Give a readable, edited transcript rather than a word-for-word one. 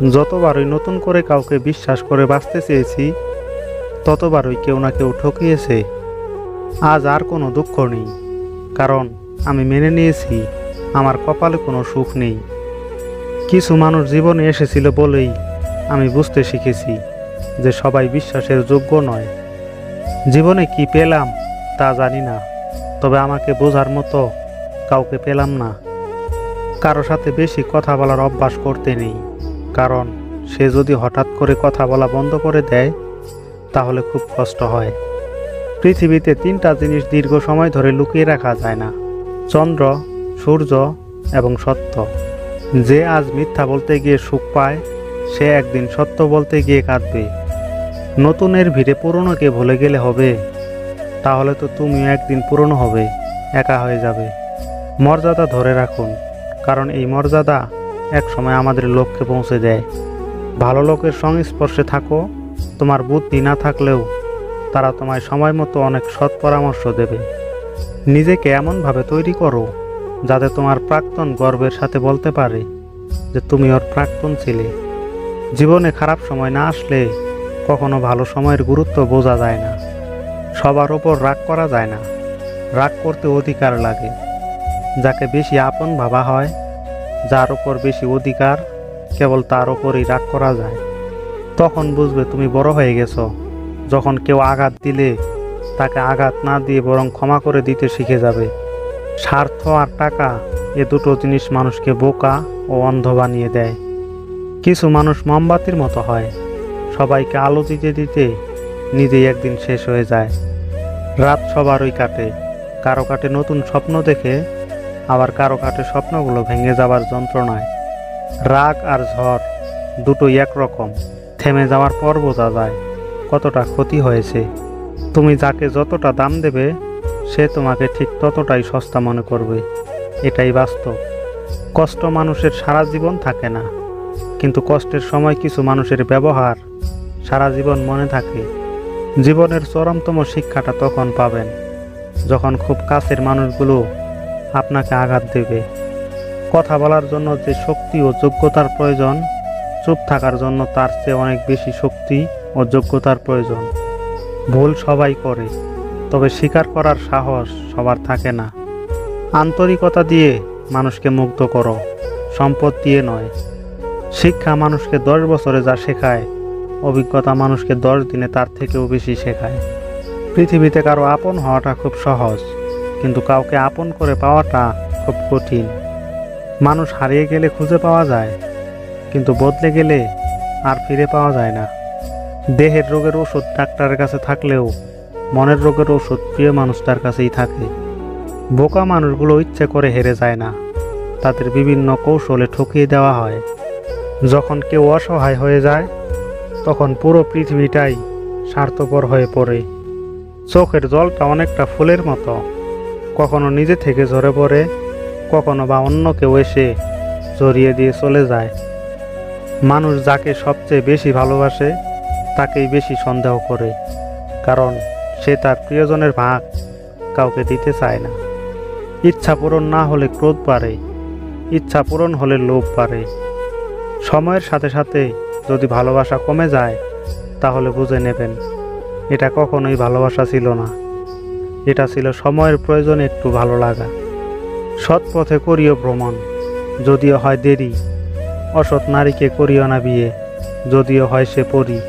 যতবারই নতুন করে কাউকে বিশ্বাস করে বাঁচতে চেয়েছি, ততবারই কেউ না কেউ ঠকিয়েছে। আজ আর কোনো দুঃখ নেই, কারণ আমি মেনে নিয়েছি আমার কপালে কোনো সুখ নেই। কিছু মানুষ জীবনে এসেছিল বলেই আমি বুঝতে শিখেছি যে সবাই বিশ্বাসের যোগ্য নয়। জীবনে কি পেলাম তা জানি না, তবে আমাকে বোঝার মতো কাউকে পেলাম না। কারো সাথে বেশি কথা বলার অভ্যাস করতে নেই, কারণ সে যদি হঠাৎ করে কথা বলা বন্ধ করে দেয় তাহলে খুব কষ্ট হয়। পৃথিবীতে 3টা জিনিস দীর্ঘ সময় ধরে লুকিয়ে রাখা যায় না: চন্দ্র, সূর্য এবং সত্য। যে আজ মিথ্যা বলতে গিয়ে সুখ পায়, সে একদিন সত্য বলতে গিয়ে কাঁদবে। নতুনের ভিড়ে পুরনোকে ভুলে গেলে হবে? তাহলে তো তুমিও একদিন পুরনো হবে, একা হয়ে যাবে। মর্যাদা ধরে রাখুন, কারণ এই মর্যাদা এক সময় আমাদের লক্ষ্যে পৌঁছে দেয়। ভালো লোকের সংস্পর্শে থাকো, তোমার বুদ্ধি না থাকলেও তারা তোমায় সময় মতো অনেক সৎ পরামর্শ দেবে। নিজেকে এমনভাবে তৈরি করো যাতে তোমার প্রাক্তন গর্বের সাথে বলতে পারে যে তুমি ওর প্রাক্তন ছিলে। জীবনে খারাপ সময় না আসলে কখনো ভালো সময়ের গুরুত্ব বোঝা যায় না। সবার ওপর রাগ করা যায় না, রাগ করতে অধিকার লাগে। যাকে বেশি আপন ভাবা হয়, যার ওপর বেশি অধিকার, কেবল তার ওপরই রাগ করা যায়। তখন বুঝবে তুমি বড় হয়ে গেছো, যখন কেউ আঘাত দিলে তাকে আঘাত না দিয়ে বরং ক্ষমা করে দিতে শিখে যাবে। স্বার্থ আর টাকা, এ দুটো জিনিস মানুষকে বোকা ও অন্ধ বানিয়ে দেয়। কিছু মানুষ মোমবাতির মতো হয়, সবাইকে আলো দিতে দিতে নিজেই একদিন শেষ হয়ে যায়। রাত সবারই কাটে, কারো কাটে নতুন স্বপ্ন দেখে, আবার কারো কাটে স্বপ্নগুলো ভেঙে যাবার যন্ত্রণায়। রাগ আর ঝড় দুটোই একরকম, থেমে যাওয়ার পর বোঝা যায় কতটা ক্ষতি হয়েছে। তুমি যাকে যতটা দাম দেবে, সে তোমাকে ঠিক ততটাই সস্তা মনে করবে, এটাই বাস্তব। কষ্ট মানুষের সারা জীবন থাকে না, কিন্তু কষ্টের সময় কিছু মানুষের ব্যবহার সারা জীবন মনে থাকে। জীবনের চরমতম শিক্ষাটা তখন পাবেন যখন খুব কাছের মানুষগুলো আপনাকে আঘাত দেবে। কথা বলার জন্য যে শক্তি ও যোগ্যতার প্রয়োজন, চুপ থাকার জন্য তার চেয়ে অনেক বেশি শক্তি ও যোগ্যতার প্রয়োজন। ভুল সবাই করে, তবে স্বীকার করার সাহস সবার থাকে না। আন্তরিকতা দিয়ে মানুষকে মুগ্ধ করো, সম্পদ দিয়ে নয়। শিক্ষা মানুষকে 10 বছরে যা শেখায়, অভিজ্ঞতা মানুষকে 10 দিনে তার থেকেও বেশি শেখায়। পৃথিবীতে কারো আপন হওয়াটা খুব সহজ, কিন্তু কাউকে আপন করে পাওয়াটা খুব কঠিন। মানুষ হারিয়ে গেলে খুঁজে পাওয়া যায়, কিন্তু বদলে গেলে আর ফিরে পাওয়া যায় না। দেহের রোগের ওষুধ ডাক্তারের কাছে থাকলেও মনের রোগের ওষুধ প্রিয় মানুষটার কাছেই থাকে। বোকা মানুষগুলো ইচ্ছে করে হেরে যায় না, তাদের বিভিন্ন কৌশলে ঠকিয়ে দেওয়া হয়। যখন কেউ অসহায় হয়ে যায়, তখন পুরো পৃথিবীটাই স্বার্থপর হয়ে পড়ে। চোখের জলটা অনেকটা ফুলের মতো, কখনো নিজে থেকে ঝরে পড়ে, কখনো বা অন্য কেউ এসে জড়িয়ে দিয়ে চলে যায়। মানুষ যাকে সবচেয়ে বেশি ভালোবাসে তাকেই বেশি সন্দেহ করে, কারণ সে তার প্রিয়জনের ভাগ কাউকে দিতে চায় না। ইচ্ছা পূরণ না হলে ক্রোধ বাড়ে, ইচ্ছা পূরণ হলে লোভ বাড়ে। সময়ের সাথে সাথে যদি ভালোবাসা কমে যায়, তাহলে বুঝে নেবেন এটা কখনোই ভালোবাসা ছিল না, এটা ছিল সময়ের প্রয়োজনে একটু ভালো লাগা। সৎ পথে করিও ভ্রমণ, যদিও হয় দেরি। অসৎ নারীকে করিও না বিয়ে, যদিও হয় সে পরী।